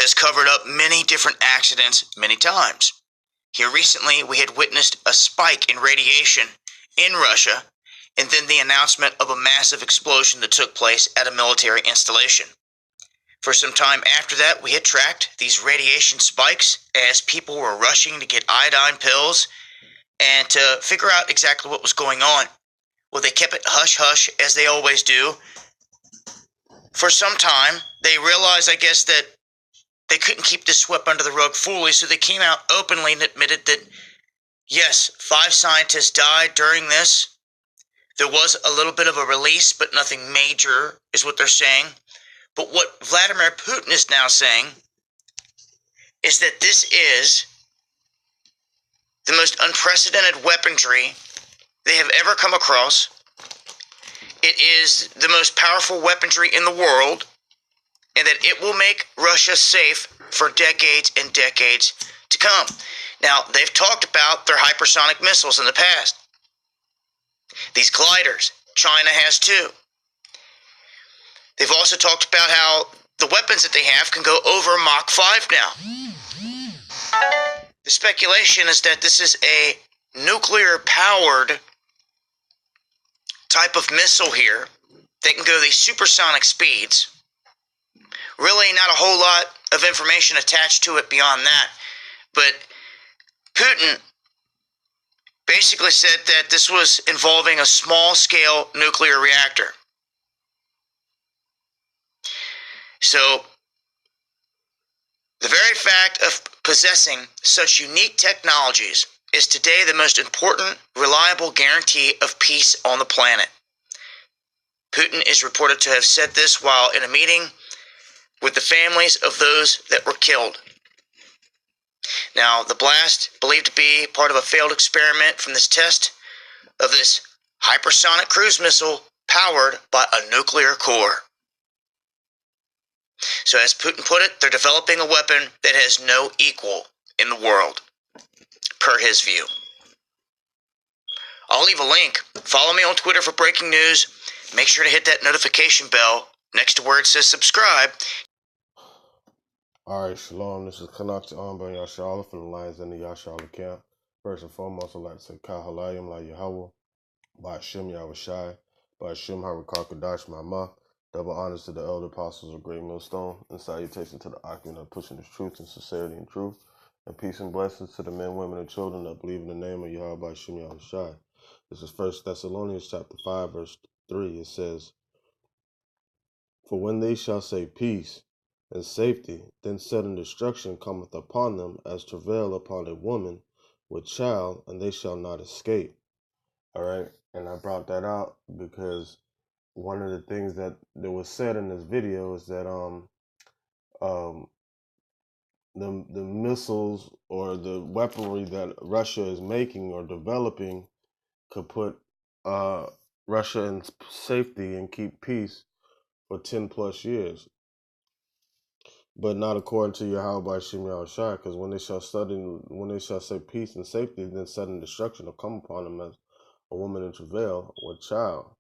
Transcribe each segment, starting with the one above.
has covered up many different accidents many times. Here recently, we had witnessed a spike in radiation in Russia, and then the announcement of a massive explosion that took place at a military installation. For some time after that, we had tracked these radiation spikes as people were rushing to get iodine pills and to figure out exactly what was going on. Well, they kept it hush-hush, as they always do. For some time, they realized, I guess, that they couldn't keep this swept under the rug fully, so they came out openly and admitted that, yes, 5 scientists died during this. There was a little bit of a release, but nothing major, is what they're saying. But what Vladimir Putin is now saying is that this is the most unprecedented weaponry they have ever come across. It is the most powerful weaponry in the world, and that it will make Russia safe for decades and decades to come. Now, they've talked about their hypersonic missiles in the past. These gliders, China has too. They've also talked about how the weapons that they have can go over Mach 5 now. The speculation is that this is a nuclear-powered type of missile here that can go these supersonic speeds. Really not a whole lot of information attached to it beyond that. But Putin basically said that this was involving a small-scale nuclear reactor. So, the very fact of possessing such unique technologies is today the most important, reliable guarantee of peace on the planet. Putin is reported to have said this while in a meeting with the families of those that were killed. Now, the blast, believed to be part of a failed experiment from this test of this hypersonic cruise missile powered by a nuclear core. So as Putin put it, they're developing a weapon that has no equal in the world, per his view. I'll leave a link. Follow me on Twitter for breaking news. Make sure to hit that notification bell next to where it says subscribe. Alright, shalom. This is Kanakta Amba Yashala from the Lions in the Yashala camp. First and foremost, I'd like to say Kahalayim La Yahweh, Ba'ashem Yahushai, Ba'ashem Harakakadash Mama. Double honors to the elder apostles of Great Millstone, and salutation to the Akim of pushing his truth and sincerity and truth, and peace and blessings to the men, women, and children that believe in the name of Yahweh Ba'ashem Yahushai. This is 1 Thessalonians chapter 5, verse 3. It says, "For when they shall say peace and safety, then sudden destruction cometh upon them as travail upon a woman with child, and they shall not escape." All right, and I brought that out because one of the things that was said in this video is that the missiles or the weaponry that Russia is making or developing could put Russia in safety and keep peace for 10 plus years. But not according to Yahweh Ba'ashem Yahushai, because when they shall say peace and safety, then sudden destruction will come upon them as a woman in travail with child.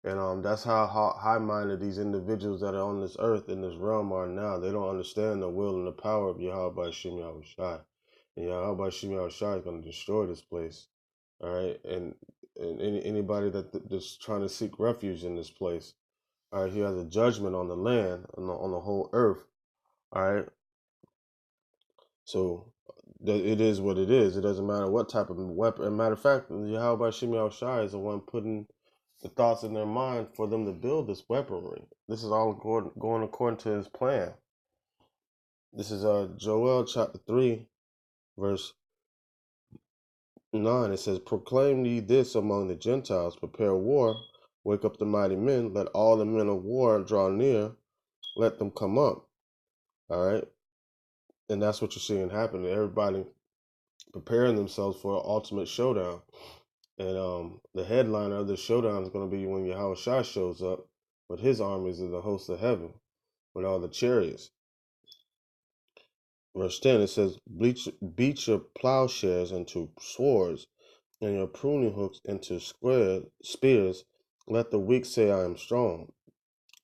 And that's how high-minded these individuals that are on this earth, in this realm, are now. They don't understand the will and the power of Yahweh Ba'ashem Yahushai. And Yahweh Ba'ashem Yahushai is going to destroy this place. All right? And anybody that's trying to seek refuge in this place, all right, he has a judgment on the land, on the whole earth. All right? So it is what it is. It doesn't matter what type of weapon. As a matter of fact, Yahweh Ba'ashem Yahushai is the one putting the thoughts in their mind for them to build this weaponry. This is all going according to his plan. This is Joel chapter 3, verse 9. It says, "Proclaim ye this among the Gentiles, prepare war, wake up the mighty men, let all the men of war draw near, let them come up." All right? And that's what you're seeing happen. Everybody preparing themselves for an ultimate showdown. And the headliner of the showdown is going to be when Yahushua shows up with his armies of the hosts of heaven, with all the chariots. Verse 10, it says, "Beat your plowshares into swords, and your pruning hooks into spears. Let the weak say, I am strong."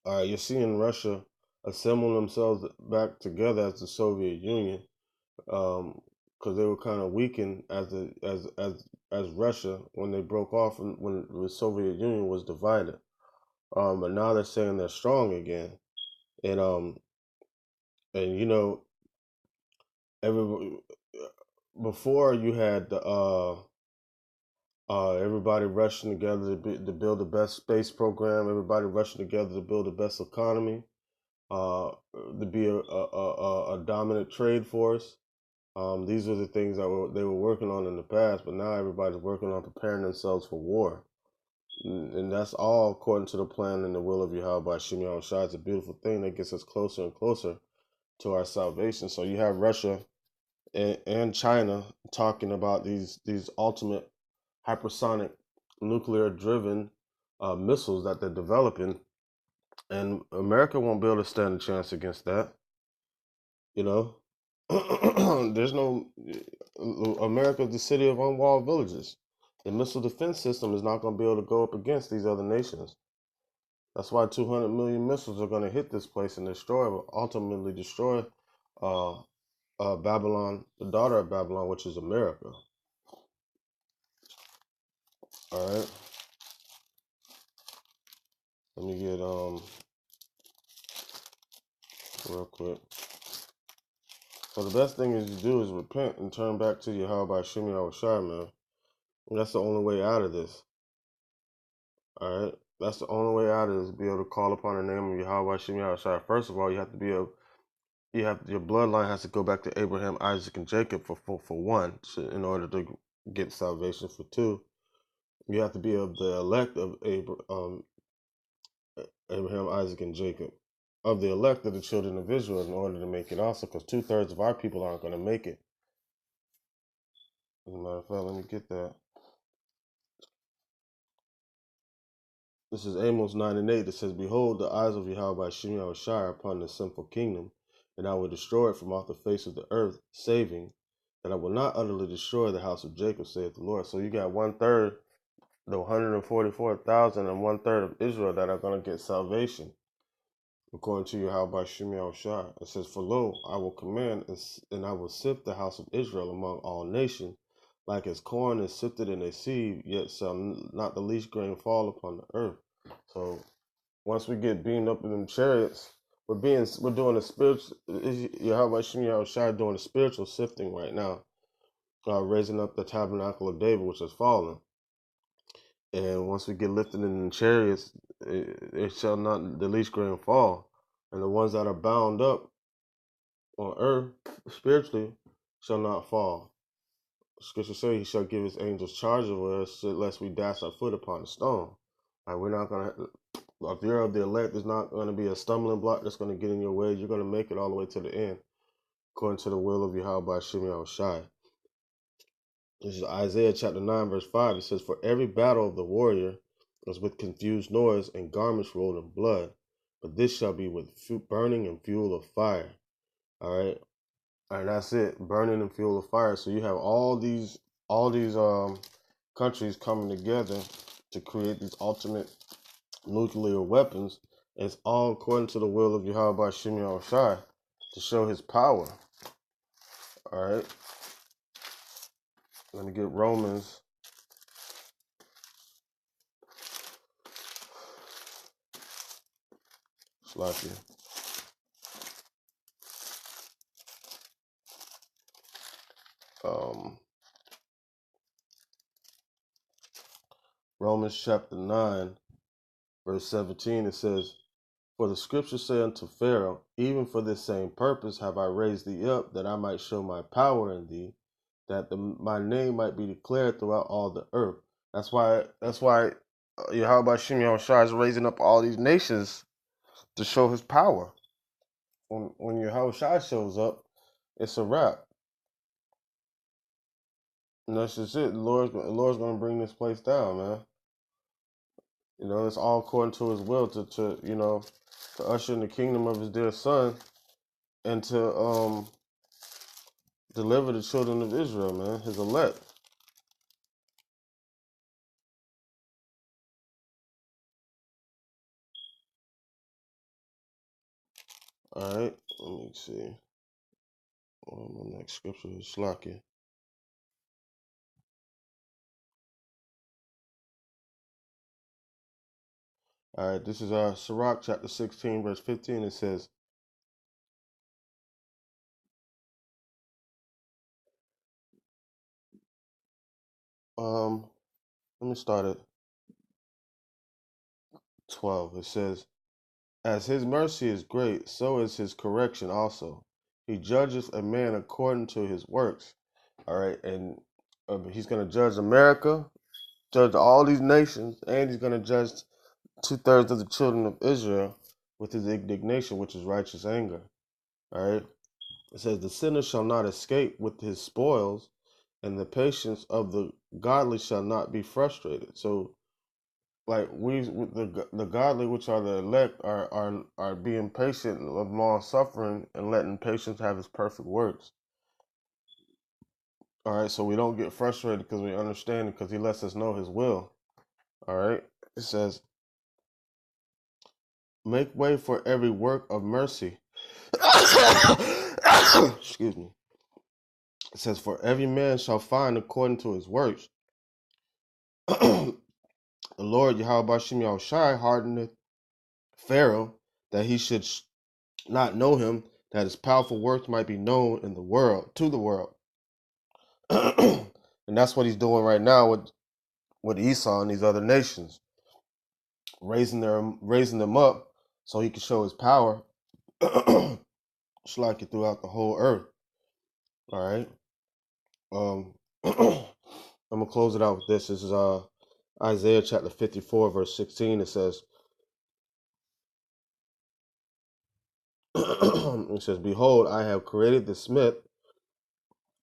All right, you're seeing Russia assemble themselves back together as the Soviet Union, because they were kind of weakened as Russia when they broke off and when the Soviet Union was divided. But now they're saying they're strong again, and and every before you had the everybody rushing together to build the best space program, everybody rushing together to build the best economy, to be a dominant trade force. These are the things that they were working on in the past, but now everybody's working on preparing themselves for war. And that's all according to the plan and the will of Yahweh by Shem Yahweh Shai. It's a beautiful thing that gets us closer and closer to our salvation. So you have Russia and China talking about these ultimate hypersonic nuclear driven missiles that they're developing, and America won't be able to stand a chance against that. There's no America is the city of unwalled villages. The missile defense system is not going to be able to go up against these other nations. That's why 200 million missiles are going to hit this place and ultimately destroy Babylon, the daughter of Babylon, which is America. All right. Let me get real quick. So the best thing is to do is repent and turn back to Yahweh by Shem Yahweh Shai, man. And that's the only way out of this. All right. That's the only way out of this, be able to call upon the name of Yahweh Shem Yahweh Shai. First of all, your bloodline has to go back to Abraham, Isaac, and Jacob for one, in order to get salvation. For two, you have to be of the elect of Abraham, Isaac, and Jacob. Of the elect of the children of Israel in order to make it also, because 2/3 of our people aren't going to make it. As a matter of fact, let me get that. This is Amos 9:8 that says, "Behold, the eyes of Yahweh by Shem Yahweh Shai are upon the sinful kingdom, and I will destroy it from off the face of the earth, saving, that I will not utterly destroy the house of Jacob, saith the Lord." So you got 1/3, the 144,000, and 1/3 of Israel that are going to get salvation. According to Yahweh by Shem Yahweh Shai, it says, "For lo, I will command, and I will sift the house of Israel among all nations, like as corn is sifted in a sieve, yet shall not the least grain fall upon the earth." So once we get beamed up in them chariots, we're doing a spiritual. Yahweh Shem Yahweh Shai doing a spiritual sifting right now, raising up the tabernacle of David, which has fallen. And once we get lifted in the chariots, it shall not the least grain fall. And the ones that are bound up on earth spiritually shall not fall. Scripture says he shall give his angels charge over us lest we dash our foot upon a stone. Like we're not going to, if you're of the elect, there's not going to be a stumbling block that's going to get in your way. You're going to make it all the way to the end, according to the will of Yahweh by Shem Yahweh Shai. This is Isaiah chapter 9, verse 5. It says, "For every battle of the warrior is with confused noise and garments rolled in blood, but this shall be with burning and fuel of fire." All right. And that's it, burning and fuel of fire. So you have all these countries coming together to create these ultimate nuclear weapons. It's all according to the will of Yahweh by Shem Yahweh Shai to show his power. All right. Let me get Romans. Slappy. Romans chapter 9, verse 17, it says, "For the scripture say unto Pharaoh, even for this same purpose have I raised thee up, that I might show my power in thee, that my name might be declared throughout all the earth." That's why Yahweh Shem Yahweh Shai is raising up all these nations to show his power. When Yahweh Shai shows up, it's a wrap. And that's just it. The Lord's going to bring this place down, man. It's all according to his will to usher in the kingdom of his dear son and to deliver the children of Israel, man, his elect. All right, let me see. My next scripture is Shlaki. All right, this is Sirach chapter 16, verse 15. It says, let me start at 12. It says, as his mercy is great, so is his correction also. He judges a man according to his works. All right, and he's going to judge America, judge all these nations, and he's going to judge 2/3 of the children of Israel with his indignation, which is righteous anger. All right, it says, the sinner shall not escape with his spoils, and the patience of the godly shall not be frustrated. So, like the godly, which are the elect, are being patient of long suffering and letting patience have its perfect works. All right, so we don't get frustrated because we understand it, because he lets us know his will. All right, it says, make way for every work of mercy. Excuse me. It says, for every man shall find according to his works. The Lord Yahweh Bashim Yahushai hardeneth Pharaoh, that he should not know him, that his powerful works might be known in the world, to the world. And that's what he's doing right now with Esau and these other nations, raising them up so he can show his power, like it throughout the whole earth. All right. I'm gonna close it out with this. This is Isaiah chapter 54, verse 16. It says, it says, behold, I have created the smith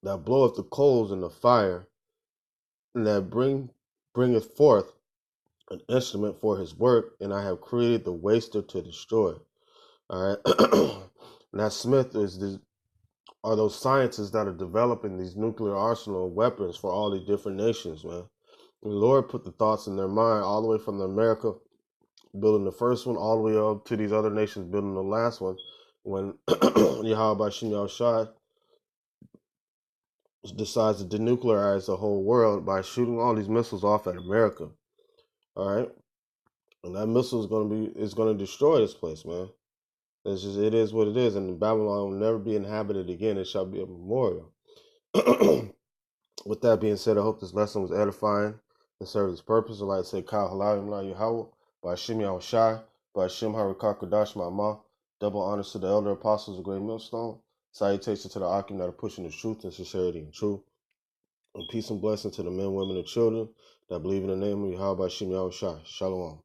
that bloweth the coals in the fire, and that bringeth forth an instrument for his work, and I have created the waster to destroy. All right. And that smith are those scientists that are developing these nuclear arsenal weapons for all these different nations, man. And the Lord put the thoughts in their mind all the way from America building the first one all the way up to these other nations building the last one, when Yahweh Bashim Yahushai decides to denuclearize the whole world by shooting all these missiles off at America. All right, and that missile is gonna destroy this place, man. It is what it is, and Babylon will never be inhabited again. It shall be a memorial. With that being said, I hope this lesson was edifying and served its purpose. I'd like to say, Kyle Halayim La Yahweh, by Shem Yahushai, by Shem Harakakadash Mama. Double honors to the elder apostles of Great Millstone. Salutations to the Akim that are pushing the truth and sincerity and truth. And peace and blessing to the men, women, and children that believe in the name of Yahweh by Shem Yahushai. Shalom.